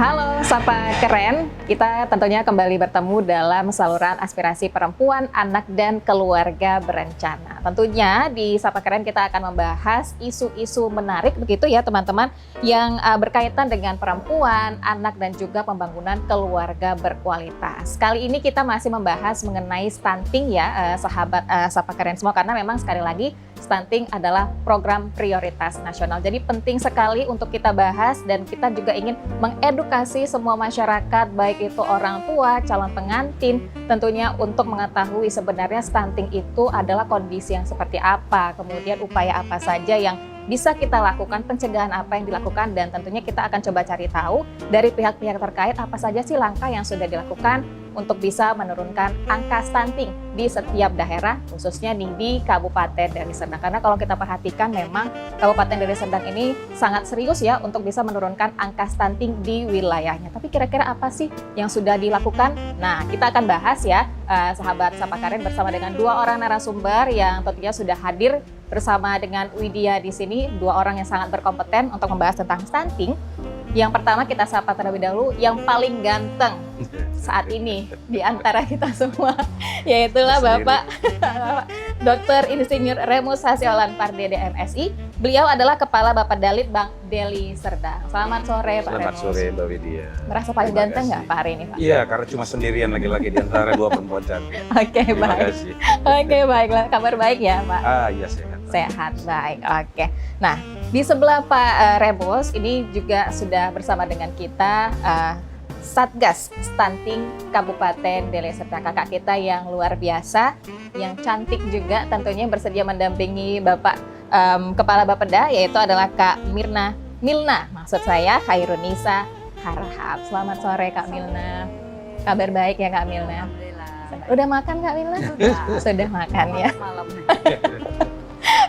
Halo, Sapa Keren. Kita tentunya kembali bertemu dalam saluran aspirasi perempuan, anak, dan keluarga berencana. Tentunya di Sapa Keren kita akan membahas isu-isu menarik begitu ya teman-teman yang berkaitan dengan perempuan, anak, dan juga pembangunan keluarga berkualitas. Kali ini kita masih membahas mengenai stunting ya sahabat Sapa Keren semua, karena memang sekali lagi stunting adalah program prioritas nasional. Jadi penting sekali untuk kita bahas dan kita juga ingin mengedukasi semua masyarakat, baik itu orang tua, calon pengantin, tentunya untuk mengetahui sebenarnya stunting itu adalah kondisi yang seperti apa, kemudian upaya apa saja yang bisa kita lakukan, pencegahan apa yang dilakukan, dan tentunya kita akan coba cari tahu dari pihak-pihak terkait apa saja sih langkah yang sudah dilakukan untuk bisa menurunkan angka stunting di setiap daerah, khususnya di Kabupaten Deli Serdang. Karena kalau kita perhatikan memang Kabupaten Deli Serdang ini sangat serius ya untuk bisa menurunkan angka stunting di wilayahnya. Tapi kira-kira apa sih yang sudah dilakukan? Nah, kita akan bahas ya, sahabat Sapa Karen, bersama dengan dua orang narasumber yang tentunya sudah hadir bersama dengan Widya di sini, dua orang yang sangat berkompeten untuk membahas tentang stunting. Yang pertama kita sapa terlebih dahulu yang paling ganteng saat ini di antara kita semua, yaitulah Bapak Dr. Insinyur Remus Hasiolan Parde DMSI. Beliau adalah Kepala Bappedalit Bank Deli Serdang. Selamat sore Pak Remus. Selamat sore Mbak Widya. Merasa paling ganteng nggak Pak hari ini Pak? Iya, karena cuma sendirian lagi-lagi di antara dua perempuan cantik. Oke, Terima baik. kasih. Oke, baiklah. Kabar baik ya Pak? Iya sehat. Sehat, baik. Oke. Nah, di sebelah Pak Remus ini juga sudah bersama dengan kita Satgas Stunting Kabupaten Deli Serdang, kakak kita yang luar biasa, yang cantik juga tentunya bersedia mendampingi Bapak Kepala Bapeda, yaitu adalah Kak Milna, maksud saya Khairunisa Harahap. Selamat sore Kak Milna. Kabar baik ya Kak Milna? Udah makan Kak Milna? Sudah makan ya.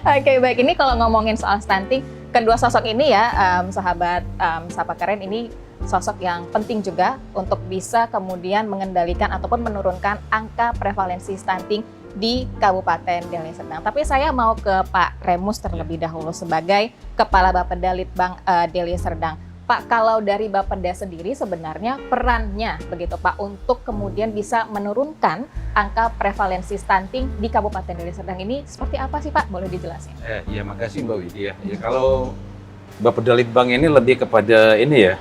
Oke, baik. Ini kalau ngomongin soal stunting, kedua sosok ini ya, sahabat Sapa Keren, ini sosok yang penting juga untuk bisa kemudian mengendalikan ataupun menurunkan angka prevalensi stunting di Kabupaten Deli Serdang. Tapi saya mau ke Pak Remus terlebih dahulu sebagai Kepala Bappedalit Bank Deli Serdang. Pak, kalau dari Bapeda sendiri sebenarnya perannya begitu Pak untuk kemudian bisa menurunkan angka prevalensi stunting di Kabupaten Deli Serdang ini seperti apa sih Pak? Boleh dijelasin? Iya, makasih Mbak Widya. Ya, kalau Bappedalit Bank ini lebih kepada ini ya,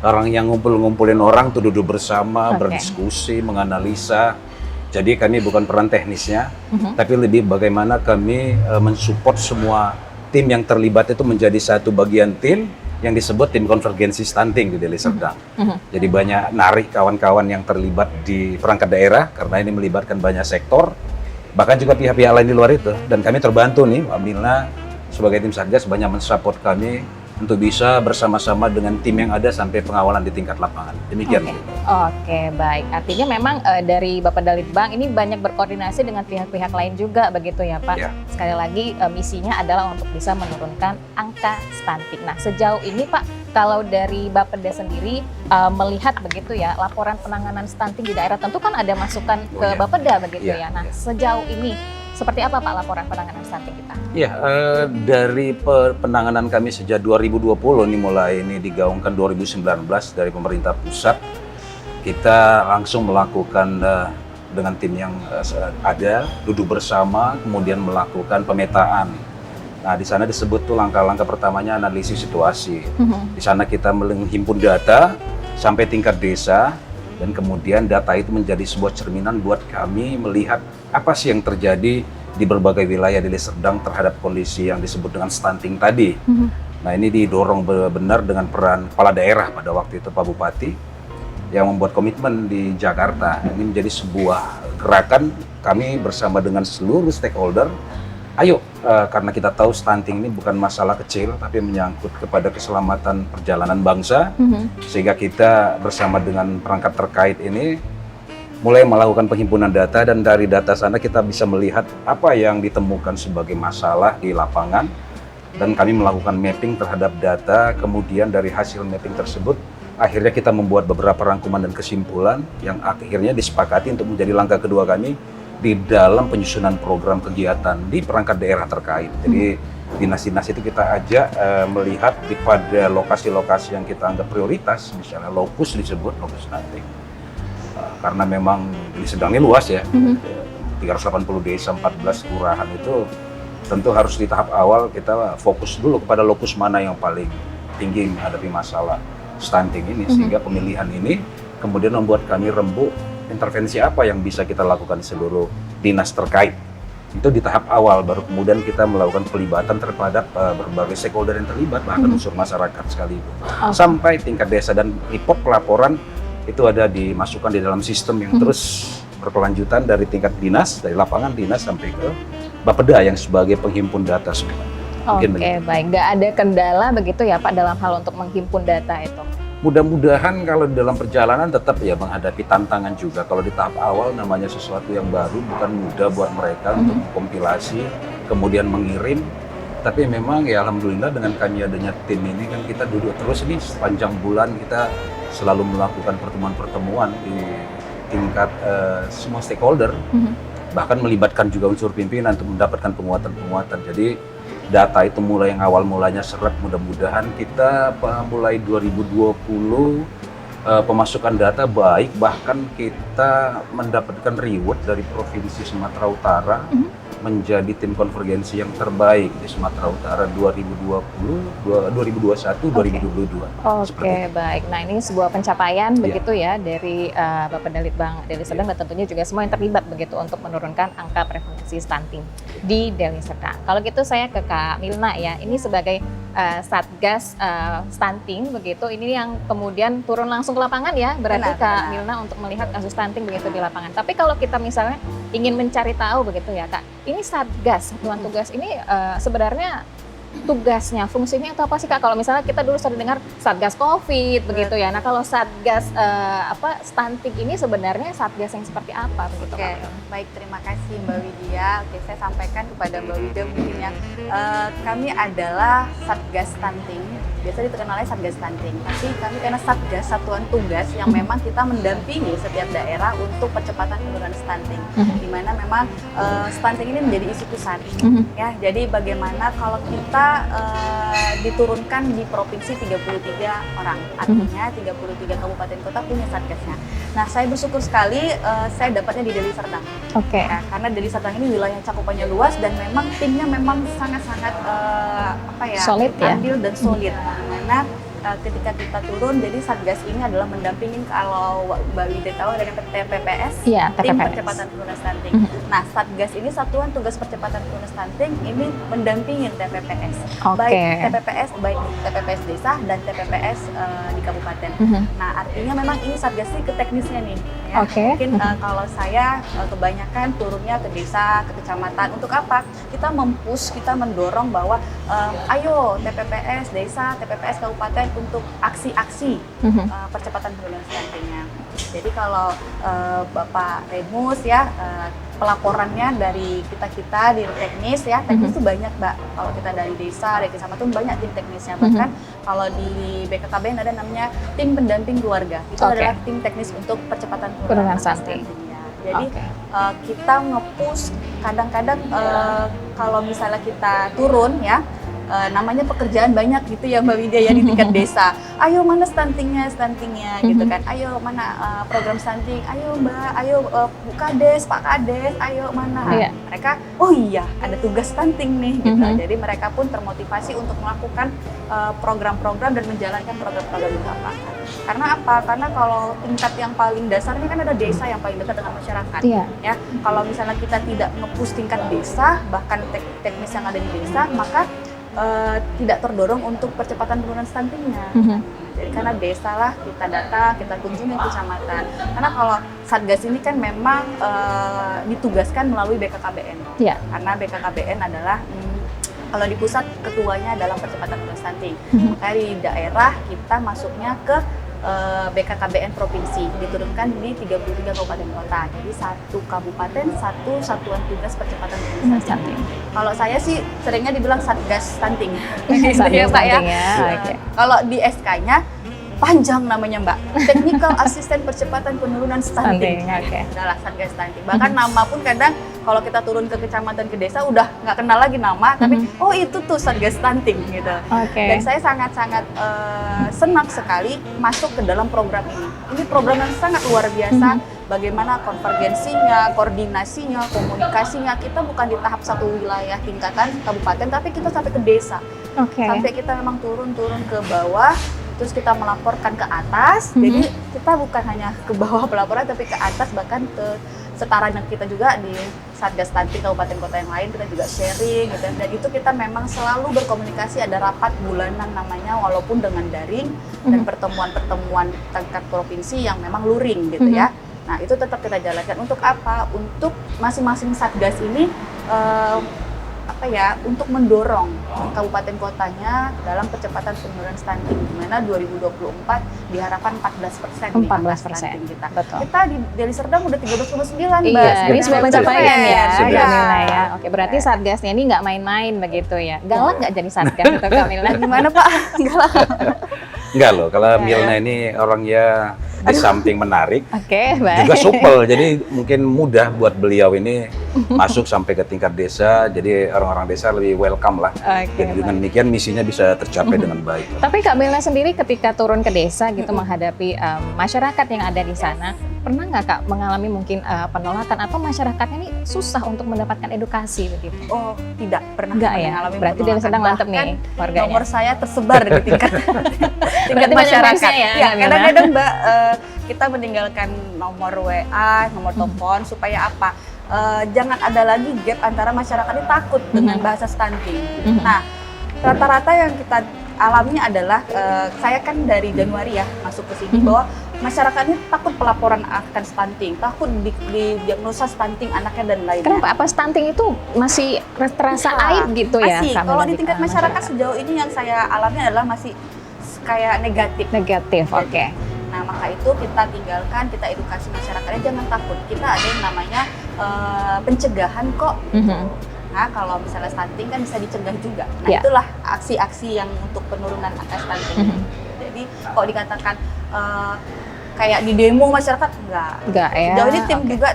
orang yang ngumpulin orang tuh duduk bersama, berdiskusi, menganalisa. Jadi kami bukan peran teknisnya, tapi lebih bagaimana kami mensupport semua tim yang terlibat itu menjadi satu bagian tim yang disebut tim konvergensi stunting di Deli Serdang. Jadi banyak narik kawan-kawan yang terlibat di perangkat daerah karena ini melibatkan banyak sektor, bahkan juga pihak-pihak lain di luar itu. Dan kami terbantu nih, Mbak Milna sebagai tim Satgas banyak mensupport kami untuk bisa bersama-sama dengan tim yang ada sampai pengawalan di tingkat lapangan. Demikian. Oke, baik. Artinya memang dari Bappedalit Bank ini banyak berkoordinasi dengan pihak-pihak lain juga begitu ya Pak? Ya. Sekali lagi misinya adalah untuk bisa menurunkan angka stunting. Nah, sejauh ini Pak, kalau dari Bapeda sendiri melihat begitu ya, laporan penanganan stunting di daerah tentu kan ada masukan ke Bapeda begitu ya. Nah, sejauh ini seperti apa Pak laporan penanganan stunting kita? Ya, dari penanganan kami sejak 2020 ini mulai ini digaungkan 2019 dari pemerintah pusat, kita langsung melakukan dengan tim yang ada, duduk bersama, kemudian melakukan pemetaan. Nah, di sana disebut tuh langkah-langkah pertamanya analisis situasi. Di sana kita menghimpun data sampai tingkat desa, dan kemudian data itu menjadi sebuah cerminan buat kami melihat apa sih yang terjadi di berbagai wilayah Deli Serdang terhadap kondisi yang disebut dengan stunting tadi. Nah, ini didorong benar dengan peran kepala daerah pada waktu itu Pak Bupati yang membuat komitmen di Jakarta. Ini menjadi sebuah gerakan kami bersama dengan seluruh stakeholder. Ayo, karena kita tahu stunting ini bukan masalah kecil, tapi menyangkut kepada keselamatan perjalanan bangsa, sehingga kita bersama dengan perangkat terkait ini mulai melakukan penghimpunan data, dan dari data sana kita bisa melihat apa yang ditemukan sebagai masalah di lapangan, dan kami melakukan mapping terhadap data. Kemudian dari hasil mapping tersebut, akhirnya kita membuat beberapa rangkuman dan kesimpulan yang akhirnya disepakati untuk menjadi langkah kedua kami di dalam penyusunan program kegiatan di perangkat daerah terkait. Jadi dinas-dinas itu kita ajak melihat pada lokasi-lokasi yang kita anggap prioritas, misalnya lokus disebut lokus stunting. Karena memang Deli Serdang ini luas ya, 380 desa, 14 kelurahan itu tentu harus di tahap awal kita fokus dulu kepada lokus mana yang paling tinggi menghadapi masalah stunting ini, sehingga pemilihan ini kemudian membuat kami rembuk intervensi apa yang bisa kita lakukan di seluruh dinas terkait. Itu di tahap awal, baru kemudian kita melakukan pelibatan terhadap berbagai stakeholder yang terlibat, bahkan unsur masyarakat sekalipun. Sampai tingkat desa, dan report pelaporan itu ada dimasukkan di dalam sistem yang terus berkelanjutan dari tingkat dinas, dari lapangan dinas sampai ke Bapeda yang sebagai penghimpun data semua. Oke, baik. Nggak ada kendala begitu ya Pak dalam hal untuk menghimpun data itu? Mudah-mudahan kalau dalam perjalanan tetap ya menghadapi tantangan juga. Kalau di tahap awal namanya sesuatu yang baru, bukan mudah buat mereka untuk mengkompilasi, kemudian mengirim. Tapi memang ya alhamdulillah dengan kami adanya tim ini kan kita duduk terus ini sepanjang bulan kita selalu melakukan pertemuan-pertemuan di tingkat semua stakeholder, bahkan melibatkan juga unsur pimpinan untuk mendapatkan penguatan-penguatan. Jadi data itu mulai yang awal mulanya seret, mudah-mudahan kita mulai 2020 pemasukan data baik, bahkan kita mendapatkan reward dari Provinsi Sumatera Utara menjadi tim konvergensi yang terbaik di Sumatera Utara 2021, 2022. Oke, baik. Nah ini sebuah pencapaian begitu ya dari Bapak Bang Deli Serdang dan tentunya juga semua yang terlibat begitu untuk menurunkan angka prevalensi stunting di Deli Serdang. Kalau gitu saya ke Kak Milna ya, ini sebagai Satgas stunting begitu, ini yang kemudian turun langsung ke lapangan ya, berarti Kak Milna untuk melihat kasus stunting begitu di lapangan. Tapi kalau kita misalnya ingin mencari tahu begitu ya Kak, ini Satgas, satuan tugas ini sebenarnya tugasnya, fungsinya itu apa sih Kak? Kalau misalnya kita dulu sudah dengar Satgas COVID begitu ya. Nah kalau Satgas stunting ini sebenarnya Satgas yang seperti apa begitu Kak? Baik, terima kasih Mbak Widya. Oke, saya sampaikan kepada Mbak Widya mungkin ya. Kami adalah Satgas stunting. Biasa dikenalnya Satgas stunting. Tapi kami karena Satgas satuan tugas yang memang kita mendampingi setiap daerah untuk percepatan penurunan stunting. Di mana memang stunting ini menjadi isu pusat. Ya, jadi bagaimana kalau kita diturunkan di provinsi 33 orang, artinya 33 kabupaten kota punya satgasnya. Nah, saya bersyukur sekali saya dapatnya di Deli Serdang. Ya, karena Deli Serdang ini wilayah cakupannya luas dan memang timnya memang sangat-sangat solid ya, adil dan solid. Mana ketika kita turun, jadi Satgas ini adalah mendampingin, kalau Mbak Widya tahu ada TPPS, tim percepatan penurunan stunting. Nah, Satgas ini satuan tugas percepatan penurunan stunting ini mendampingin TPPS, baik TPPS desa dan TPPS di kabupaten. Nah, artinya memang ini Satgas ini ke teknisnya nih. Ya. Mungkin kalau saya kebanyakan turunnya ke desa, ke kecamatan. Untuk apa? Kita mempush, kita mendorong bahwa ayo TPPS desa, TPPS kabupaten untuk aksi-aksi percepatan penurunan stuntingnya. Jadi kalau Bapak Remus ya, pelaporannya dari kita di teknis ya, teknis itu banyak Mbak. Kalau kita dari desa, dari kecamatan banyak tim teknisnya. Bahkan kalau di BKKBN ada namanya tim pendamping keluarga. Itu adalah tim teknis untuk percepatan penurunan stunting. Jadi kita nge-push kadang-kadang kalau misalnya kita turun ya, namanya pekerjaan banyak gitu ya Mbak Widya ya di tingkat desa. Ayo mana stuntingnya gitu kan. Ayo mana program stunting. Ayo Mbak, ayo Bu Kades, Pak Kades, ayo mana. Mereka, oh iya ada tugas stunting nih gitu. Jadi mereka pun termotivasi untuk melakukan program-program dan menjalankan program-program di lapangan. Karena apa? Karena kalau tingkat yang paling dasarnya kan ada desa yang paling dekat dengan masyarakat. Ya, kalau misalnya kita tidak nge-push tingkat desa, bahkan teknis yang ada di desa, maka tidak terdorong untuk percepatan penurunan stuntingnya. Jadi karena desa lah kita data, kita kunjungi kecamatan. Karena kalau Satgas ini kan memang ditugaskan melalui BKKBN. Karena BKKBN adalah kalau di pusat ketuanya adalah percepatan penurunan stunting. Makanya di daerah kita masuknya ke BKKBN provinsi, diturunkan di 33 kabupaten kota. Jadi satu kabupaten, satu satuan tugas percepatan penurunan stunting. Kalau saya sih seringnya dibilang Satgas stunting. Satgas Pak ya. Okay. Kalau di SK-nya panjang namanya Mbak, Technical Assistant Percepatan Penurunan Stunting. Okay. Adalah Satgas Stunting. Bahkan nama pun kadang kalau kita turun ke kecamatan ke desa udah nggak kenal lagi nama, tapi oh itu tuh Satgas Stunting gitu. Dan saya sangat-sangat senang sekali masuk ke dalam program ini. Ini program yang sangat luar biasa. Bagaimana konvergensinya, koordinasinya, komunikasinya, kita bukan di tahap satu wilayah tingkatan kabupaten, tapi kita sampai ke desa. Sampai kita memang turun ke bawah, terus kita melaporkan ke atas. Jadi kita bukan hanya ke bawah pelaporan, tapi ke atas, bahkan ke setaranya kita juga di Satgas Stunting kabupaten kota yang lain, kita juga sharing gitu. Dan itu kita memang selalu berkomunikasi, ada rapat bulanan namanya, walaupun dengan daring, dan pertemuan-pertemuan tingkat provinsi yang memang luring gitu ya. Nah, itu tetap kita jalankan. Untuk apa? Untuk masing-masing satgas ini untuk mendorong kabupaten kotanya dalam percepatan penurunan stunting, di mana 2024 diharapkan 14% 14% kita. Betul. Kita di Deli Serdang udah 13,9, Mbak. Iya, ini sebuah pencapaian ya, Kamila ya. Oke, berarti satgasnya ini nggak main-main begitu ya. Galak nggak jadi satgas itu, Kamila? Gimana Pak? Galak? Enggak loh, kalau Milna ini orangnya di samping menarik, baik. juga supel, jadi mungkin mudah buat beliau ini masuk sampai ke tingkat desa, jadi orang-orang desa lebih welcome lah. Jadi dengan demikian misinya bisa tercapai dengan baik. Tapi Kak Milna sendiri ketika turun ke desa gitu menghadapi masyarakat yang ada di sana, pernah nggak Kak mengalami mungkin penolakan atau masyarakatnya ini susah untuk mendapatkan edukasi begitu? Oh, tidak pernah. Enggak ya? Berarti Deli Serdang mantep nih warganya. Nomor saya tersebar di tingkat masyarakat. Ya, kadang-kadang Mbak, kita meninggalkan nomor WA, nomor telepon supaya apa? Jangan ada lagi gap antara masyarakat ini takut dengan bahasa stunting. Nah, rata-rata yang kita alami adalah, saya kan dari Januari ya masuk ke sini, bahwa masyarakat ini takut pelaporan akan stunting, takut di diagnosa stunting anaknya dan lainnya. Kenapa? Apa stunting itu masih terasa aib gitu ya? Masih. Kalau di tingkat masyarakat sejauh ini yang saya alami adalah masih kayak negatif. Oke. Nah, maka itu kita tinggalkan, kita edukasi masyarakatnya jangan takut. Kita ada yang namanya pencegahan kok. Nah, kalau misalnya stunting kan bisa dicegah juga. Nah, itulah aksi-aksi yang untuk penurunan angka stunting. Jadi, kalau dikatakan kayak di demo masyarakat, enggak ya. Sejauh ini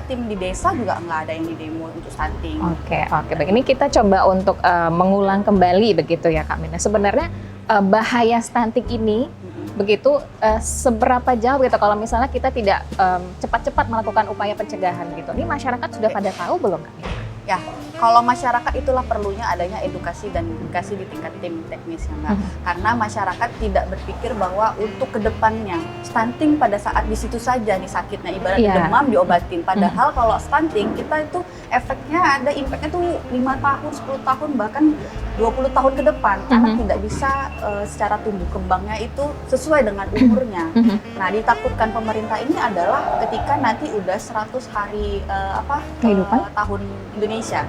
tim di desa juga enggak ada yang di demo untuk stunting. Oke. Baik, ini kita coba untuk mengulang kembali begitu ya Kak Milna. Sebenarnya bahaya stunting ini begitu seberapa jauh gitu kalau misalnya kita tidak cepat-cepat melakukan upaya pencegahan gitu. Ini masyarakat sudah pada tahu belum Kak? Ya, kalau masyarakat itulah perlunya adanya edukasi dan edukasi di tingkat tim teknis ya Mbak. Karena masyarakat tidak berpikir bahwa untuk kedepannya stunting pada saat di situ saja nih sakitnya, ibarat demam diobatin. Padahal kalau stunting kita itu efeknya ada, impactnya tuh 5 tahun, 10 tahun, bahkan 20 tahun ke depan. Anak tidak bisa secara tumbuh kembangnya itu sesuai dengan umurnya. Nah, ditakutkan pemerintah ini adalah ketika nanti udah 100 hari tahun Indonesia.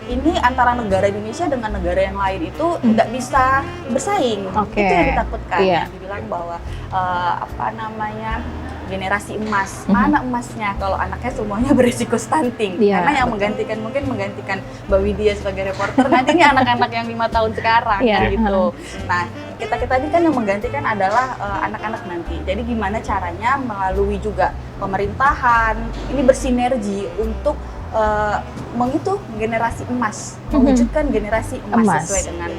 Ini antara negara Indonesia dengan negara yang lain itu tidak bisa bersaing. Itu yang ditakutkan. Yang dibilang bahwa generasi emas. Mana emasnya kalau anaknya semuanya berisiko stunting? Karena yang mungkin menggantikan Mbak Widya sebagai reporter nanti ini anak-anak yang 5 tahun sekarang gitu. Nah, kita ini kan yang menggantikan adalah anak-anak nanti. Jadi gimana caranya melalui juga pemerintahan ini bersinergi untuk generasi emas, mewujudkan generasi emas sesuai dengan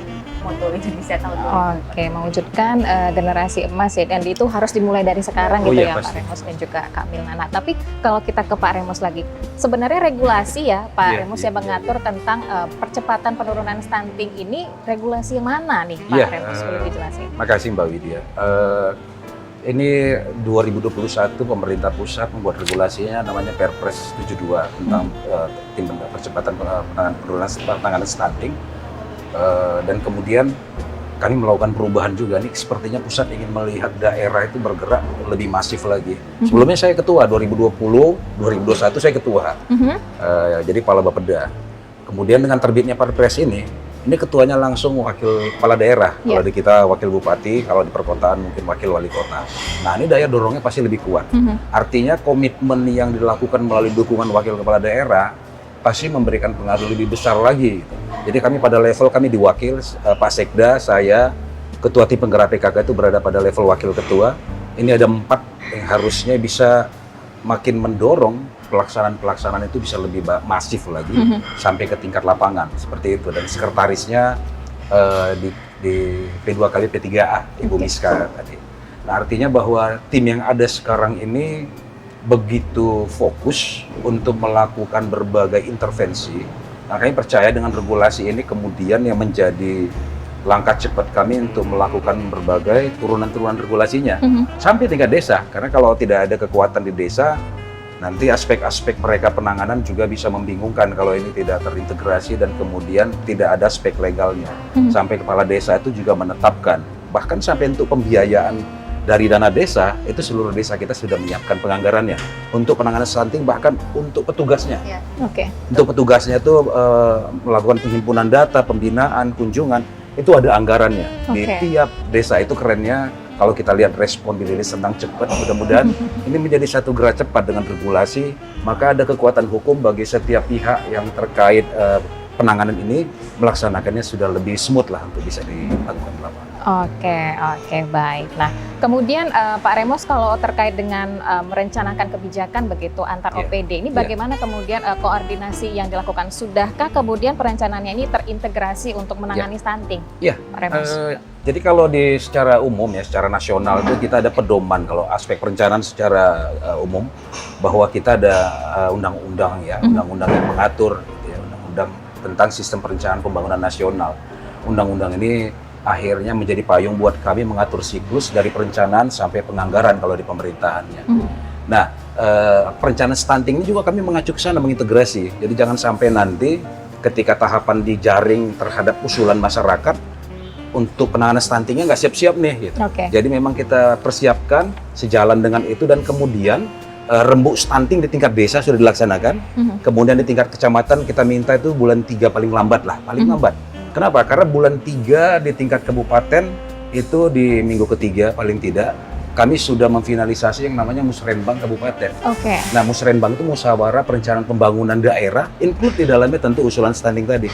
moto Indonesia tahun 2024. Oke, mewujudkan generasi emas ya, dan itu harus dimulai dari sekarang gitu ya Pak Remus dan juga Kak Milna. Nah, tapi kalau kita ke Pak Remus lagi, sebenarnya regulasi ya Pak Remus yang mengatur tentang percepatan penurunan stunting ini, regulasi yang mana nih Pak Remus, boleh dijelasin? Makasih Mbak Widya. Ini 2021 pemerintah pusat membuat regulasinya namanya Perpres 72 tentang tim percepatan penanganan stunting, dan kemudian kami melakukan perubahan juga nih, sepertinya pusat ingin melihat daerah itu bergerak lebih masif lagi. Sebelumnya saya ketua 2020, 2021 saya ketua, jadi Kepala Bapeda. Kemudian dengan terbitnya Perpres ini ketuanya langsung wakil kepala daerah. Kalau di kita wakil bupati, kalau di perkotaan mungkin wakil wali kota. Nah, ini daya dorongnya pasti lebih kuat. Artinya komitmen yang dilakukan melalui dukungan wakil kepala daerah pasti memberikan pengaruh lebih besar lagi. Jadi kami pada level kami diwakil, Pak Sekda, saya, Ketua Tim Penggerak PKK itu berada pada level wakil ketua. ini ada 4 yang harusnya bisa makin mendorong pelaksanaan itu bisa lebih masif lagi sampai ke tingkat lapangan seperti itu. Dan sekretarisnya di P2K P3A Ibu Miska tadi. Nah, artinya bahwa tim yang ada sekarang ini begitu fokus untuk melakukan berbagai intervensi. Nah, kami percaya dengan regulasi ini kemudian yang menjadi langkah cepat kami untuk melakukan berbagai turunan-turunan regulasinya sampai tingkat desa. Karena kalau tidak ada kekuatan di desa, nanti aspek-aspek mereka penanganan juga bisa membingungkan kalau ini tidak terintegrasi dan kemudian tidak ada aspek legalnya. Sampai kepala desa itu juga menetapkan, bahkan sampai untuk pembiayaan dari dana desa, itu seluruh desa kita sudah menyiapkan penganggarannya untuk penanganan stunting, bahkan untuk petugasnya. Untuk petugasnya itu melakukan penghimpunan data, pembinaan, kunjungan, itu ada anggarannya. Di tiap desa itu kerennya, kalau kita lihat respon di desa tentang cepat, mudah-mudahan ini menjadi satu gerak cepat dengan regulasi, maka ada kekuatan hukum bagi setiap pihak yang terkait penanganan ini melaksanakannya sudah lebih smooth lah untuk bisa dilakukan di lapangan. Oke, baik. Nah, kemudian Pak Remus kalau terkait dengan merencanakan kebijakan begitu antar OPD, ini bagaimana kemudian koordinasi yang dilakukan? Sudahkah kemudian perencanaannya ini terintegrasi untuk menangani stunting? Pak Remus. Jadi kalau secara umum ya, secara nasional itu kita ada pedoman kalau aspek perencanaan secara umum bahwa kita ada undang-undang ya, undang-undang yang mengatur, gitu ya, undang-undang tentang sistem perencanaan pembangunan nasional. Undang-undang ini akhirnya menjadi payung buat kami mengatur siklus dari perencanaan sampai penganggaran kalau di pemerintahannya. Nah, perencanaan stunting ini juga kami mengacu ke sana, mengintegrasi. Jadi jangan sampai nanti ketika tahapan dijaring terhadap usulan masyarakat untuk penanganan stuntingnya nggak siap-siap nih. Gitu. Jadi memang kita persiapkan sejalan dengan itu dan kemudian rembuk stunting di tingkat desa sudah dilaksanakan. Kemudian di tingkat kecamatan kita minta itu bulan 3 paling lambat lah, paling lambat. Kenapa? Karena bulan 3 di tingkat kabupaten itu di minggu ketiga paling tidak kami sudah memfinalisasi yang namanya musrenbang kabupaten. Nah, musrenbang itu musyawarah perencanaan pembangunan daerah, include di dalamnya tentu usulan stunting tadi.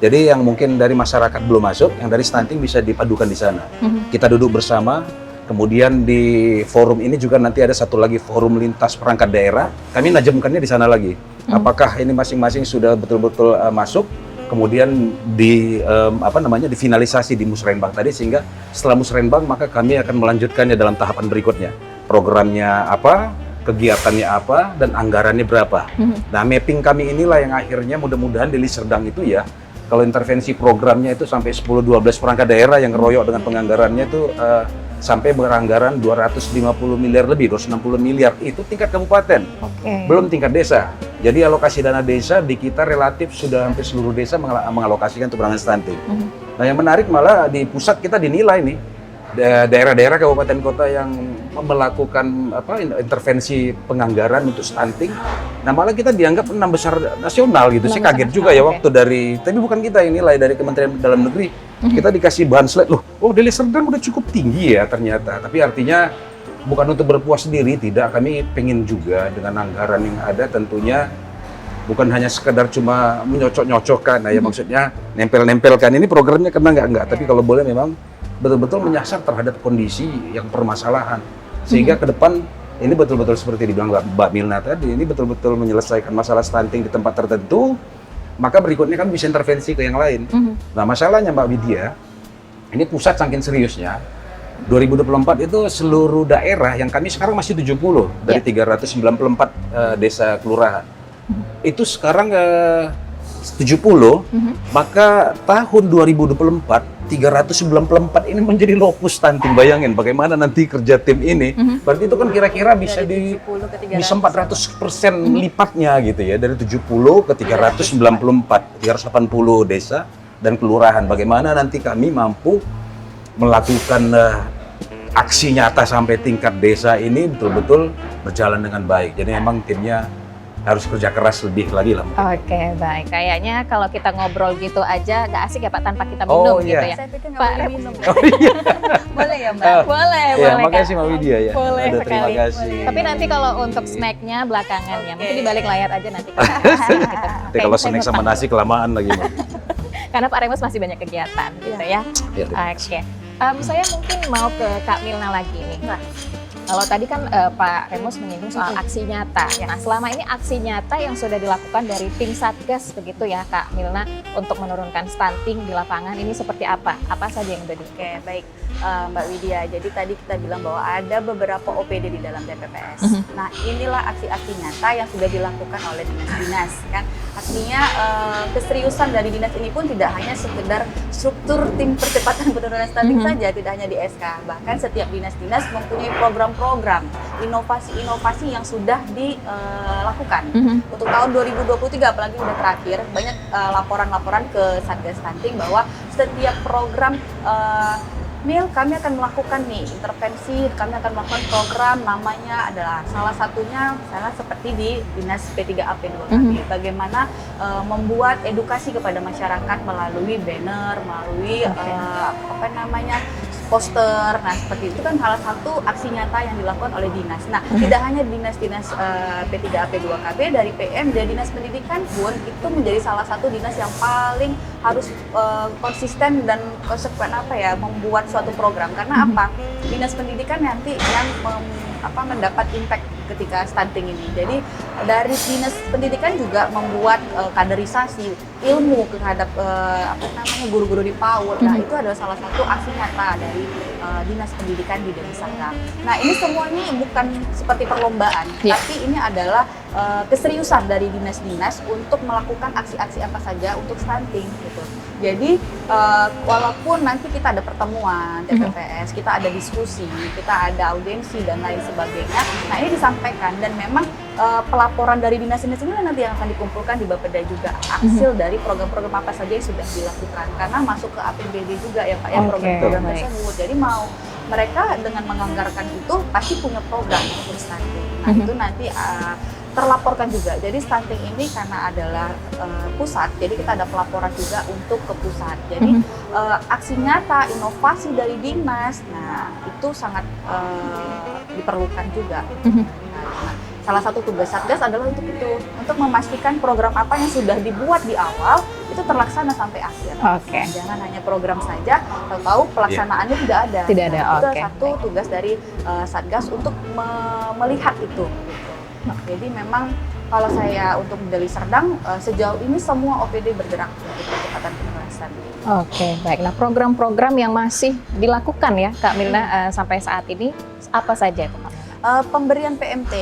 Jadi yang mungkin dari masyarakat belum masuk, yang dari stunting bisa dipadukan di sana. Kita duduk bersama. Kemudian di forum ini juga nanti ada satu lagi forum lintas perangkat daerah. Kami najamkannya di sana lagi. Apakah ini masing-masing sudah betul-betul masuk? Kemudian difinalisasi di musrenbang tadi, sehingga setelah musrenbang maka kami akan melanjutkannya dalam tahapan berikutnya. Programnya apa, kegiatannya apa, dan anggarannya berapa. Nah, mapping kami inilah yang akhirnya mudah-mudahan di Liserdang itu ya, kalau intervensi programnya itu sampai 10-12 perangkat daerah yang ngeroyok dengan penganggarannya itu sampai beranggaran 250 miliar lebih, 260 miliar, itu tingkat kabupaten, belum tingkat desa. Jadi alokasi dana desa di kita relatif sudah hampir seluruh desa mengalokasikan untuk penanganan stunting. Nah, yang menarik malah di pusat kita dinilai nih, daerah-daerah kabupaten kota yang melakukan intervensi penganggaran untuk stunting, nah malah kita dianggap 6 besar nasional gitu. Saya kaget juga ya waktu tapi bukan kita yang nilai, dari Kementerian Dalam Negeri. Kita dikasih bahan slide, Deli Serdang udah cukup tinggi ya ternyata. Tapi artinya bukan untuk berpuas diri, tidak. Kami pengen juga dengan anggaran yang ada tentunya bukan hanya sekedar cuma menyocok-nyocokkan. Nah ya maksudnya nempel-nempelkan ini programnya kena enggak. Tapi kalau boleh memang betul-betul menyasar terhadap kondisi yang permasalahan. Sehingga ke depan ini betul-betul seperti dibilang Mbak Milna tadi, ini betul-betul menyelesaikan masalah stunting di tempat tertentu. Maka berikutnya kan bisa intervensi ke yang lain. Nah, masalahnya Mbak Widya, ini pusat saking seriusnya, 2024 itu seluruh daerah yang kami sekarang masih 70 dari 394 desa kelurahan. Itu sekarang 70, maka tahun 2024 394 ini menjadi lokus stunting. Bayangin bagaimana nanti kerja tim ini. Berarti itu kan kira-kira bisa bisa 400% lipatnya gitu ya, dari 70 ke 394, 380 desa dan kelurahan. Bagaimana nanti kami mampu melakukan aksi nyata sampai tingkat desa ini betul-betul berjalan dengan baik. Jadi memang timnya harus kerja keras lebih lagi lah. Baik. Kayaknya kalau kita ngobrol gitu aja nggak asik ya Pak, tanpa kita minum gitu ya. Saya pikir Pak, minum. boleh ya Mbak? Boleh. Makasih Mbak Widya ya. Boleh sekali. Terima kasih. Tapi nanti kalau untuk snacknya belakangan ya, mungkin di balik layar aja nanti kita. Nanti kalau snack sama nasi kelamaan lagi Mbak. Karena Pak Remus masih banyak kegiatan gitu ya. Oke. Saya mungkin mau ke Kak Milna lagi nih. Kalau tadi kan Pak Remus menyinggung soal aksi nyata. Nah, selama ini aksi nyata yang sudah dilakukan dari tim Satgas begitu ya Kak Milna untuk menurunkan stunting di lapangan ini seperti apa? Apa saja yang sudah dilakukan? Oke, baik Mbak Widya. Jadi tadi kita bilang bahwa ada beberapa OPD di dalam TPPS. Nah, inilah aksi-aksi nyata yang sudah dilakukan oleh dinas-dinas kan. Artinya keseriusan dari dinas ini pun tidak hanya sekedar struktur tim percepatan penurunan stunting saja, tidak hanya di SK. Bahkan setiap dinas-dinas mempunyai program-program, inovasi-inovasi yang sudah dilakukan. Untuk tahun 2023 apalagi udah terakhir, banyak laporan-laporan ke Satgas Stunting bahwa setiap program Mil, kami akan melakukan nih intervensi, kami akan melakukan program namanya adalah salah satunya misalnya seperti di Dinas P3AP2KB, bagaimana membuat edukasi kepada masyarakat melalui banner, melalui poster. Nah, seperti itu kan salah satu aksi nyata yang dilakukan oleh dinas. Nah, tidak hanya dinas-dinas P3AP2KB, dari PM dan dinas pendidikan pun itu menjadi salah satu dinas yang paling harus konsisten dan konsekuen membuat suatu program. Karena apa? Dinas pendidikan nanti yang mendapat impact ketika stunting ini. Jadi dari dinas pendidikan juga membuat kaderisasi ilmu terhadap guru-guru di PAUD. Nah, itu adalah salah satu aksi nyata dari dinas pendidikan di Deli Serdang. Nah, ini semuanya bukan seperti perlombaan, tapi ini adalah keseriusan dari dinas-dinas untuk melakukan aksi-aksi apa saja untuk stunting gitu. Jadi walaupun nanti kita ada pertemuan TPPS, kita ada diskusi, kita ada audiensi dan lain sebagainya. Nah, ini disampaikan dan memang pelaporan dari dinas-dinas ini nanti yang akan dikumpulkan di Bapeda juga hasil dari program-program apa saja yang sudah dilakukan karena masuk ke APBD juga ya Pak ya program-program tersebut. Jadi mau mereka dengan menganggarkan itu pasti punya program untuk stunting. Nah, itu nanti terlaporkan juga. Jadi stunting ini karena adalah pusat, jadi kita ada pelaporan juga untuk ke pusat. Jadi aksi nyata, inovasi dari dinas, nah itu sangat diperlukan juga. Nah, salah satu tugas Satgas adalah untuk itu, untuk memastikan program apa yang sudah dibuat di awal itu terlaksana sampai akhir. Jangan hanya program saja, tahu pelaksanaannya tidak ada. Tidak ada. Nah, itu satu tugas dari Satgas untuk melihat itu. Jadi memang kalau saya untuk Deli Serdang sejauh ini semua OPD bergerak untuk percepatan penurunan stunting. Baik. Nah, program-program yang masih dilakukan ya Kak Milna sampai saat ini apa saja Kak? Pemberian PMT,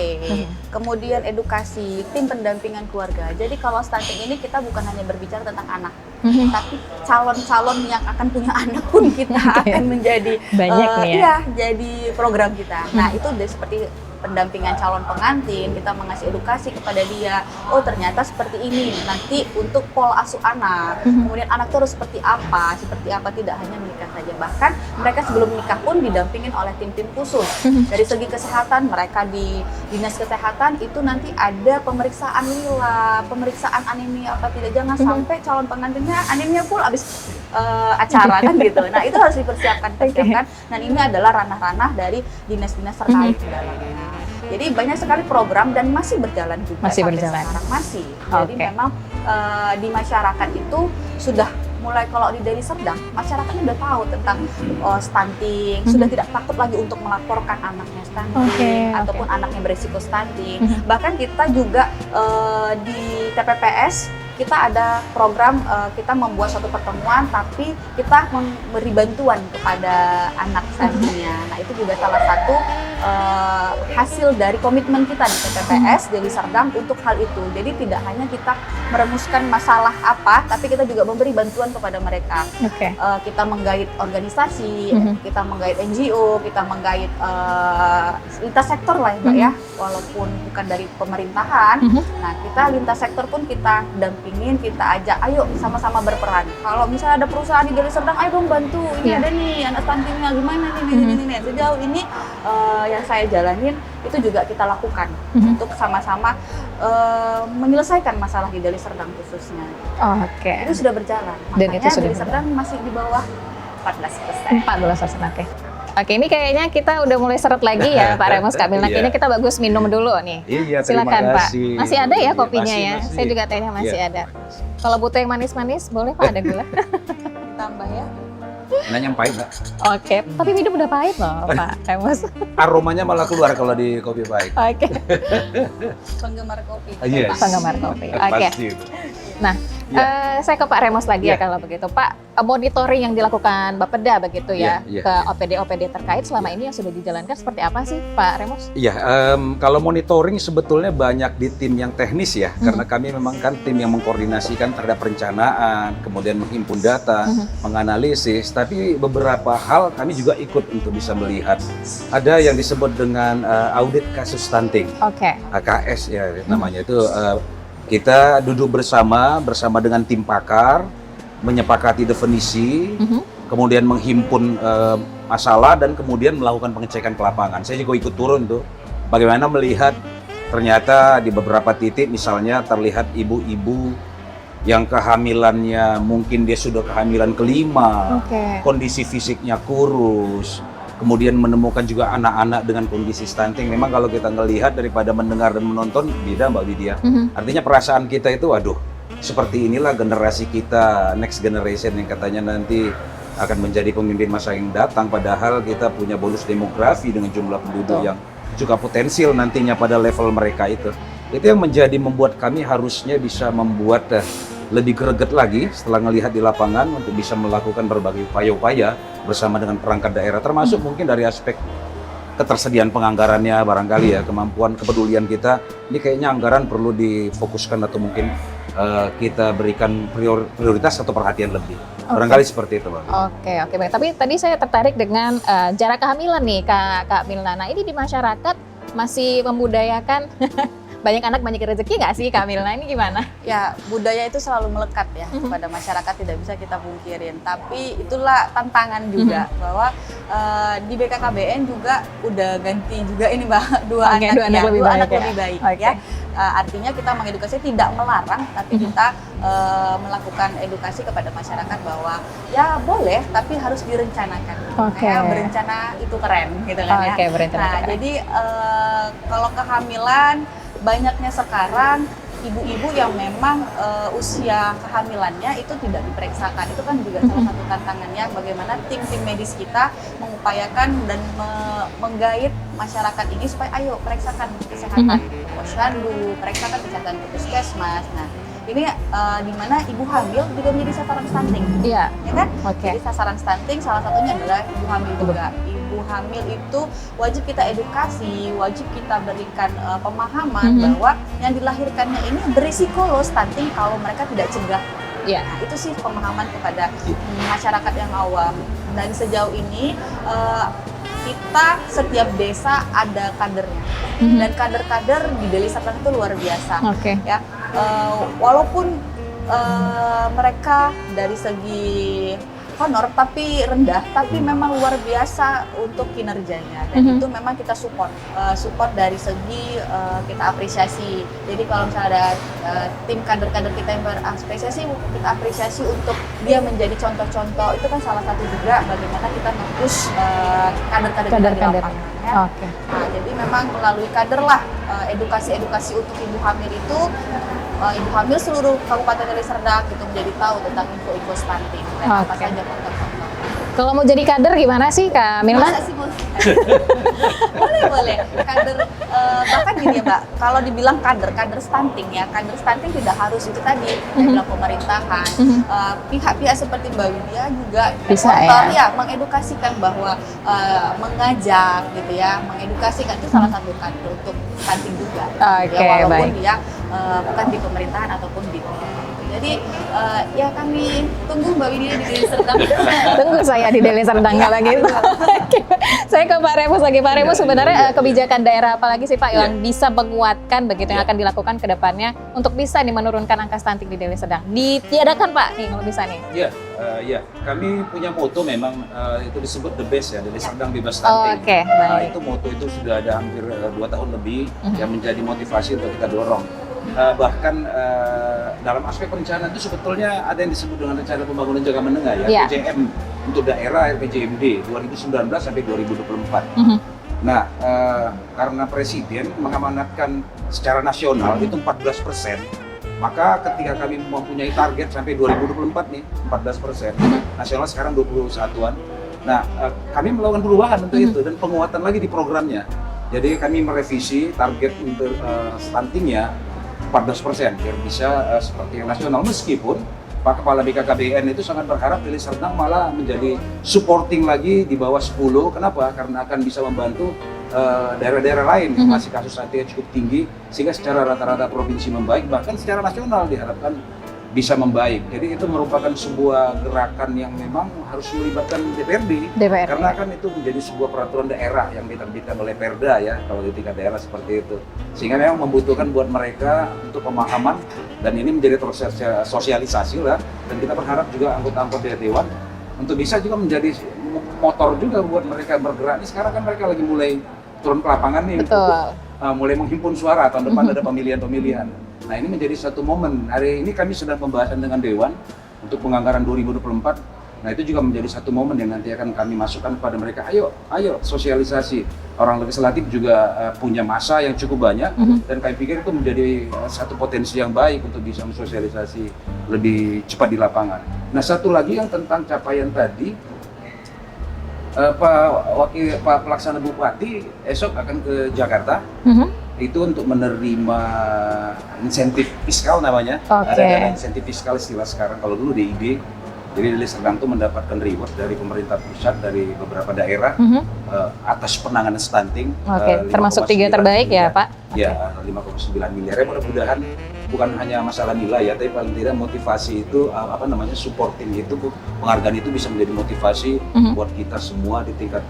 kemudian edukasi, tim pendampingan keluarga. Jadi kalau stunting ini kita bukan hanya berbicara tentang anak, tapi calon-calon yang akan punya anak pun kita akan menjadi banyak nih ya. Iya, jadi program kita. Nah, itu seperti pendampingan calon pengantin, kita mengasih edukasi kepada dia, oh ternyata seperti ini nanti untuk pola asuh anak, kemudian anak itu harus seperti apa, tidak hanya menikah saja, bahkan mereka sebelum menikah pun didampingin oleh tim-tim khusus. Dari segi kesehatan, mereka di dinas kesehatan itu nanti ada pemeriksaan lila, pemeriksaan anemia apa tidak, jangan sampai calon pengantinnya anemia full abis acara kan gitu. Nah, itu harus dipersiapkan. Dan ini adalah ranah-ranah dari dinas-dinas terkait di dalamnya. Jadi banyak sekali program dan masih berjalan juga sampai sekarang masih. Jadi memang di masyarakat itu sudah mulai, kalau di Deli Serdang masyarakatnya udah tahu tentang stunting, sudah tidak takut lagi untuk melaporkan anaknya stunting ataupun anaknya berisiko stunting. Bahkan kita juga di TPPS kita ada program, kita membuat suatu pertemuan tapi kita memberi bantuan kepada anak stuntingnya. Nah, itu juga salah satu hasil dari komitmen kita di TPPS Deli Serdang untuk hal itu. Jadi tidak hanya kita merumuskan masalah apa, tapi kita juga memberi bantuan kepada mereka. Kita menggait organisasi, kita menggait NGO, kita menggait lintas sektor lah ya, walaupun bukan dari pemerintahan. Nah, kita lintas sektor pun kita dampingin, kita ajak, ayo sama-sama berperan. Kalau misalnya ada perusahaan di Deli Serdang, ayo dong bantu, ini ada nih anak stuntingnya gimana nih, sejauh ini yang saya jalanin itu juga kita lakukan untuk sama-sama menyelesaikan masalah di Deli Serdang khususnya. Itu sudah berjalan. Dan itu sudah Deli Serdang masih di bawah 14%. 14%, Oke, ini kayaknya kita udah mulai seret lagi ya Pak Remus, Kak Milna. Kayaknya kita bagus minum dulu nih. Iya, silakan Pak. Kasih. Masih ada ya kopinya masih, ya? Masih. Saya juga tehnya masih ada. Kalau butuh yang manis-manis, boleh Pak, ada gula. Tambah ya. Enak yang pahit, Mbak. Oke, tapi minum udah pahit loh, Pak Remus. Aromanya malah keluar kalau di kopi pahit. Oke. Penggemar kopi. Yes. Penggemar kopi. Oke. Pasti itu. Nah, saya ke Pak Remus lagi ya Ya. kalau begitu. Pak, monitoring yang dilakukan Bapeda begitu ya Ya, ya. ke OPD-OPD terkait selama ini yang sudah dijalankan seperti apa sih Pak Remus? Iya, kalau monitoring sebetulnya banyak di tim yang teknis ya, karena kami memang kan tim yang mengkoordinasikan terhadap perencanaan, kemudian menghimpun data, menganalisis, tapi beberapa hal kami juga ikut untuk bisa melihat. Ada yang disebut dengan audit kasus stunting, Oke. AKS ya namanya itu. Kita duduk bersama dengan tim pakar, menyepakati definisi, kemudian menghimpun masalah dan kemudian melakukan pengecekan ke lapangan. Saya juga ikut turun tuh, bagaimana melihat ternyata di beberapa titik misalnya terlihat ibu-ibu yang kehamilannya mungkin dia sudah kehamilan kelima, kondisi fisiknya kurus, kemudian menemukan juga anak-anak dengan kondisi stunting. Memang kalau kita ngelihat daripada mendengar dan menonton beda Mbak Widya. Artinya perasaan kita itu, waduh, seperti inilah generasi kita, next generation yang katanya nanti akan menjadi pemimpin masa yang datang. Padahal kita punya bonus demografi dengan jumlah penduduk yang juga potensial nantinya pada level mereka itu. Itu yang membuat kami harusnya bisa membuat lebih greget lagi setelah melihat di lapangan untuk bisa melakukan berbagai upaya-upaya bersama dengan perangkat daerah, termasuk mungkin dari aspek ketersediaan penganggarannya barangkali ya, kemampuan kepedulian kita. Ini kayaknya anggaran perlu difokuskan atau mungkin kita berikan prioritas atau perhatian lebih. Barangkali seperti itu, Bang. Oke, baik. Tapi tadi saya tertarik dengan jarak kehamilan nih, Kak Milna. Ini di masyarakat masih membudayakan banyak anak banyak rezeki nggak sih, Kak Milna? Ini gimana? Ya, budaya itu selalu melekat ya kepada masyarakat, tidak bisa kita pungkirin. Tapi itulah tantangan juga bahwa di BKKBN juga udah ganti juga ini Mbak, dua anak lebih baik ya. Artinya kita mengedukasi tidak melarang, tapi kita melakukan edukasi kepada masyarakat bahwa ya boleh, tapi harus direncanakan. Berencana itu keren gitu kan ya. Nah, jadi kalau kehamilan banyaknya sekarang ibu-ibu yang memang usia kehamilannya itu tidak diperiksakan. Itu kan juga salah satu tantangannya, bagaimana tim-tim medis kita mengupayakan dan menggait masyarakat ini supaya ayo periksakan kesehatan posyandu, periksakan kesehatan ke puskesmas. Nah, ini di mana ibu hamil juga menjadi sasaran stunting. Iya. Ya kan? Jadi sasaran stunting salah satunya adalah ibu hamil juga. Ibu hamil itu wajib kita edukasi, wajib kita berikan pemahaman bahwa yang dilahirkannya ini berisiko loh stunting kalau mereka tidak cegah. Nah, itu sih pemahaman kepada masyarakat yang awam. Dan sejauh ini kita setiap desa ada kadernya, dan kader-kader di Deli Serdang itu luar biasa. Ya, walaupun mereka dari segi honor tapi rendah, tapi memang luar biasa untuk kinerjanya, dan itu memang kita support dari segi kita apresiasi. Jadi kalau misalnya ada tim kader-kader kita yang berapresiasi, kita apresiasi untuk dia menjadi contoh-contoh. Itu kan salah satu juga bagaimana kita nge-push kader-kader kita di lapangan. Nah, jadi memang melalui kader lah edukasi untuk ibu hamil itu. Ibu hamil seluruh Kabupaten Deli Serdang gitu menjadi tahu tentang info-info stunting dan apa saja faktor-faktor. Kalau mau jadi kader gimana sih, Kak Milna? Masa sih, Bos? boleh. Kader bahkan gini ya, Mbak. Kalau dibilang kader stunting ya, kader stunting tidak harus itu tadi yang bilang pemerintahan. Pihak-pihak seperti Mbak Widya juga bisa ya mengedukasikan bahwa mengajak gitu ya, mengedukasikan itu salah satu kader untuk stunting juga. Ya, walaupun dia bukan di pemerintahan ataupun di jadi ya kami tunggu Mbak Widya di Deli Serdang. Tunggu saya di Deli Serdang kalau gitu. Saya ke Pak Remus lagi. Pak Remus, sebenarnya kebijakan daerah apalagi sih Pak yang bisa menguatkan begitu yang akan dilakukan ke depannya untuk bisa nih menurunkan angka stunting di Deli Serdang? Ditiadakan Pak nih kalau bisa nih. Iya, kami punya moto memang itu disebut the best ya, Deli Serdang bebas stunting. Nah, itu moto itu sudah ada hampir 2 tahun lebih yang menjadi motivasi untuk kita dorong. Bahkan dalam aspek perencanaan itu sebetulnya ada yang disebut dengan rencana pembangunan jangka menengah ya, RPJM untuk daerah, RPJMD 2019 sampai 2024. Nah, karena Presiden mengamanatkan secara nasional itu 14% Maka ketika kami mempunyai target sampai 2024 nih, 14%, nasional sekarang 21-an. Nah, kami melakukan perubahan untuk itu dan penguatan lagi di programnya. Jadi kami merevisi target untuk stuntingnya 14% biar bisa seperti yang nasional, meskipun Pak Kepala BKKBN itu sangat berharap Deli Serdang malah menjadi supporting lagi di bawah 10. Kenapa? Karena akan bisa membantu daerah-daerah lain yang masih kasus stunting cukup tinggi, sehingga secara rata-rata provinsi membaik, bahkan secara nasional diharapkan bisa membaik. Jadi itu merupakan sebuah gerakan yang memang harus melibatkan DPRD. Karena kan itu menjadi sebuah peraturan daerah yang diterbitkan oleh Perda ya, kalau di tingkat daerah seperti itu. Sehingga memang membutuhkan buat mereka untuk pemahaman, dan ini menjadi proses sosialisasi lah. Dan kita berharap juga anggota-anggota Dewan untuk bisa juga menjadi motor juga buat mereka bergerak. Ini sekarang kan mereka lagi mulai turun ke lapangan nih. Betul. Untuk mulai menghimpun suara. Tahun depan ada pemilihan-pemilihan. Nah, ini menjadi satu momen. Hari ini kami sedang pembahasan dengan Dewan untuk penganggaran 2024. Nah, itu juga menjadi satu momen yang nanti akan kami masukkan kepada mereka. Ayo sosialisasi. Orang legislatif juga punya masa yang cukup banyak, dan kami pikir itu menjadi satu potensi yang baik untuk bisa mensosialisasi lebih cepat di lapangan. Nah, satu lagi yang tentang capaian tadi, Pak Pelaksana Bupati esok akan ke Jakarta. Itu untuk menerima insentif fiskal namanya. Ada insentif fiskal istilah sekarang, kalau dulu DID. Jadi Deli Serdang itu mendapatkan reward dari pemerintah pusat, dari beberapa daerah atas penanganan stunting. Termasuk 3 terbaik miliar, ya Pak? Ya, 5,9 miliar. Ya, mudah-mudahan bukan hanya masalah nilai ya, tapi paling tidak motivasi itu, supporting itu, penghargaan itu bisa menjadi motivasi buat kita semua di tingkat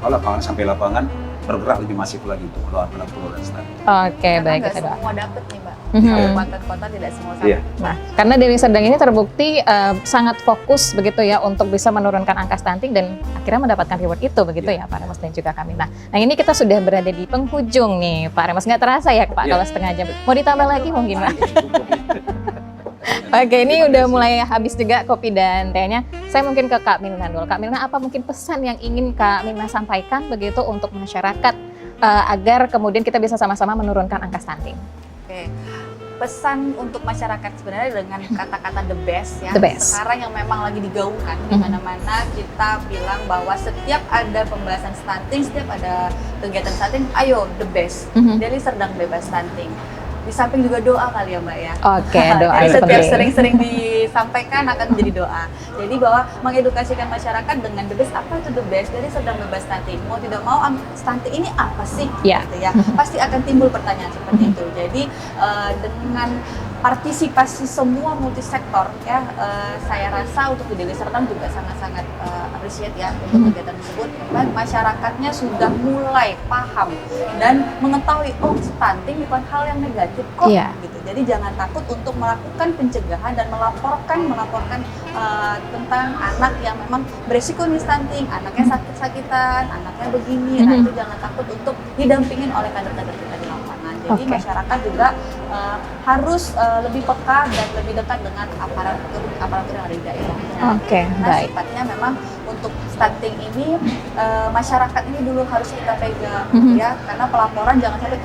lapangan sampai lapangan, bergerak lebih masif lagi untuk melawan penurunan stunting. Baik. Kita semua dapat nih, Mbak. Kabupaten kota tidak semua sama. Nah, karena Deli Serdang ini terbukti sangat fokus begitu ya untuk bisa menurunkan angka stunting dan akhirnya mendapatkan reward itu begitu ya Pak Remus dan juga kami. Nah, ini kita sudah berada di penghujung nih Pak Remus, nggak terasa ya Pak kalau setengah jam. Mau ditambah lagi mungkin Pak? Oke, ini udah mulai habis juga kopi dan tehnya. Saya mungkin ke Kak Milna dulu. Kak Milna, apa mungkin pesan yang ingin Kak Milna sampaikan begitu untuk masyarakat agar kemudian kita bisa sama-sama menurunkan angka stunting? Oke. Pesan untuk masyarakat sebenarnya dengan kata-kata the best ya. The best. Sekarang yang memang lagi digaungkan di mana-mana, kita bilang bahwa setiap ada pembahasan stunting, setiap ada kegiatan stunting, ayo the best. Deli Serdang bebas stunting. Di samping juga doa kali ya Mbak ya. Doa. Jadi setiap sering-sering disampaikan akan menjadi doa. Jadi bahwa mengedukasikan masyarakat dengan the best, apa itu the best, Deli Serdang bebas stunting. Mau tidak mau stunting ini apa sih? Gitu ya. Pasti akan timbul pertanyaan seperti itu. Jadi dengan partisipasi semua multisektor ya, saya rasa untuk di Deli Serdang juga sangat-sangat appreciate ya untuk kegiatan tersebut. Masyarakatnya sudah mulai paham dan mengetahui stunting bukan hal yang negatif kok gitu. Jadi jangan takut untuk melakukan pencegahan dan melaporkan tentang anak yang memang beresiko nih stunting, anaknya sakit-sakitan, anaknya begini. Nah, itu jangan takut untuk didampingin oleh kader-kader kita di lapangan. Jadi masyarakat juga harus lebih peka dan lebih dekat dengan aparatur yang ada di daerah. Baik. Sifatnya memang untuk stunting ini masyarakat ini dulu harus kita pegang ya, karena pelaporan jangan sampai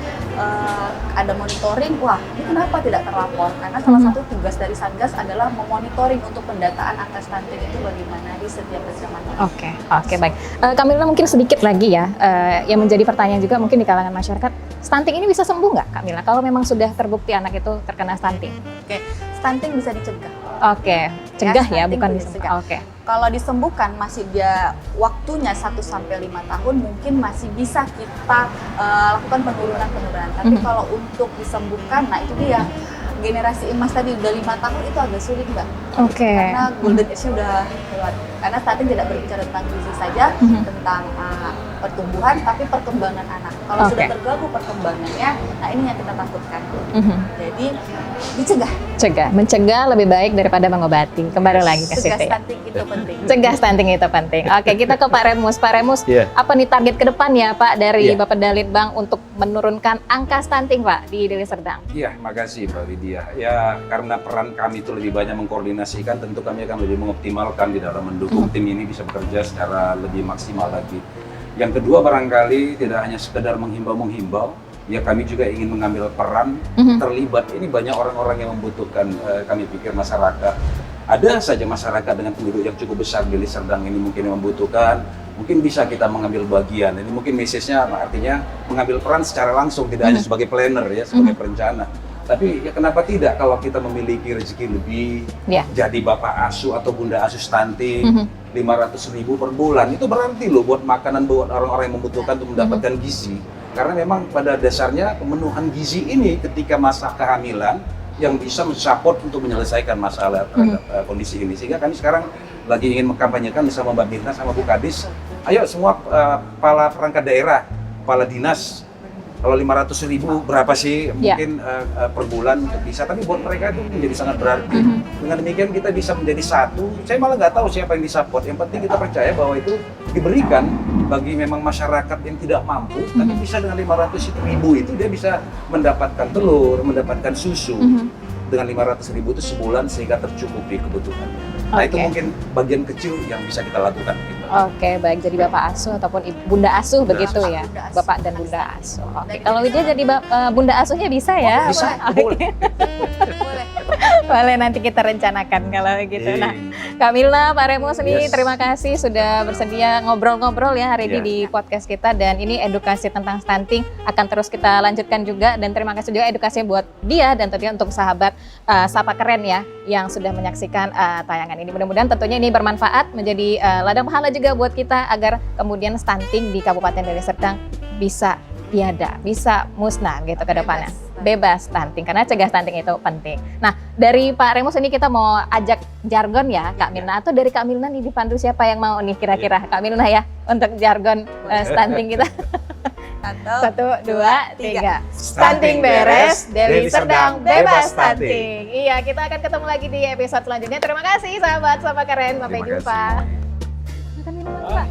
ada monitoring, wah ini kenapa tidak terlapor? Karena salah satu tugas dari Satgas adalah memonitoring untuk pendataan angka stunting itu bagaimana di setiap kecamatan. Oke, baik. Kak Milna, mungkin sedikit lagi ya, yang menjadi pertanyaan juga mungkin di kalangan masyarakat, stunting ini bisa sembuh nggak Kak Milna kalau memang sudah terbukti anak itu terkena stunting? Stunting bisa dicegah. Cegah ya, bukan disembuhkan. Kalau disembuhkan masih dia waktunya 1-5 tahun, mungkin masih bisa kita lakukan penurunan. Tapi kalau untuk disembuhkan, nah itu dia generasi emas tadi udah 5 tahun itu agak sulit Mbak. Karena golden age-nya udah lewat. Karena stunting tidak berbicara tentang gizi saja, tentang pertumbuhan, tapi perkembangan anak. Kalau sudah terganggu perkembangannya, nah ini yang kita takutkan. Jadi mencegah lebih baik daripada mengobati. Kembali lagi ke situ. Cegah stunting itu penting. Cegah stunting itu penting. Kita ke Pak Remus. Pak Remus, apa nih target ke depan ya Pak dari Bapak Dalitbang untuk menurunkan angka stunting Pak di Deli Serdang? Iya, makasih Mbak Widya. Ya, karena peran kami itu lebih banyak mengkoordinasikan, tentu kami akan lebih mengoptimalkan di dalam mendukung tim ini bisa bekerja secara lebih maksimal lagi. Yang kedua, barangkali tidak hanya sekedar menghimbau, ya kami juga ingin mengambil peran terlibat. Ini banyak orang-orang yang membutuhkan, kami pikir masyarakat. Ada saja masyarakat dengan penduduk yang cukup besar di Deli Serdang ini mungkin yang membutuhkan, mungkin bisa kita mengambil bagian. Ini mungkin message-nya artinya mengambil peran secara langsung, tidak hanya sebagai planner ya, sebagai perencana. Tapi ya kenapa tidak kalau kita memiliki rezeki lebih, jadi bapak asuh atau bunda asuh stunting, 500.000 per bulan, itu berarti loh buat makanan buat orang-orang yang membutuhkan untuk mendapatkan gizi. Karena memang pada dasarnya pemenuhan gizi ini ketika masa kehamilan yang bisa mensupport untuk menyelesaikan masalah terhadap kondisi ini. Sehingga kami sekarang lagi ingin mengkampanyekan bersama Mbak Mirna sama Bu Kadis, ayo semua kepala perangkat daerah, kepala dinas, kalau 500.000 berapa sih mungkin per bulan bisa, tapi buat mereka itu menjadi sangat berarti. Dengan demikian kita bisa menjadi satu. Saya malah nggak tahu siapa yang disupport. Yang penting kita percaya bahwa itu diberikan bagi memang masyarakat yang tidak mampu, tapi bisa dengan 500.000 itu dia bisa mendapatkan telur, mendapatkan susu. Dengan 500.000 itu sebulan sehingga tercukupi kebutuhannya. Nah itu mungkin bagian kecil yang bisa kita lakukan. Oke, baik jadi bapak asuh ataupun bunda asuh begitu ya, bapak dan bunda asuh. Oke, kalau Widya jadi bunda asuhnya bisa ya? Bisa, boleh. Boleh nanti kita rencanakan kalau gitu. Nah, Kak Milna, Pak Remus ini terima kasih sudah bersedia ngobrol-ngobrol ya hari ini di podcast kita, dan ini edukasi tentang stunting akan terus kita lanjutkan juga, dan terima kasih juga edukasi buat dia dan tentunya untuk sahabat Sapa Keren ya yang sudah menyaksikan tayangan ini. Mudah-mudahan tentunya ini bermanfaat, menjadi ladang pahala juga buat kita agar kemudian stunting di Kabupaten Deli Serdang bisa tiada, bisa musnah gitu ke depannya. Bebas stunting, karena cegah stunting itu penting. Nah, dari Pak Remus ini kita mau ajak jargon ya, Kak Milna, atau dari Kak Milna nih dipandu siapa yang mau nih kira-kira? Kak Milna ya, untuk jargon stunting kita. 1, 2, 3. Stunting beres, Deli Serdang bebas stunting. Iya, kita akan ketemu lagi di episode selanjutnya. Terima kasih sahabat Sapa Keren, sampai jumpa. Makan minuman, Pak.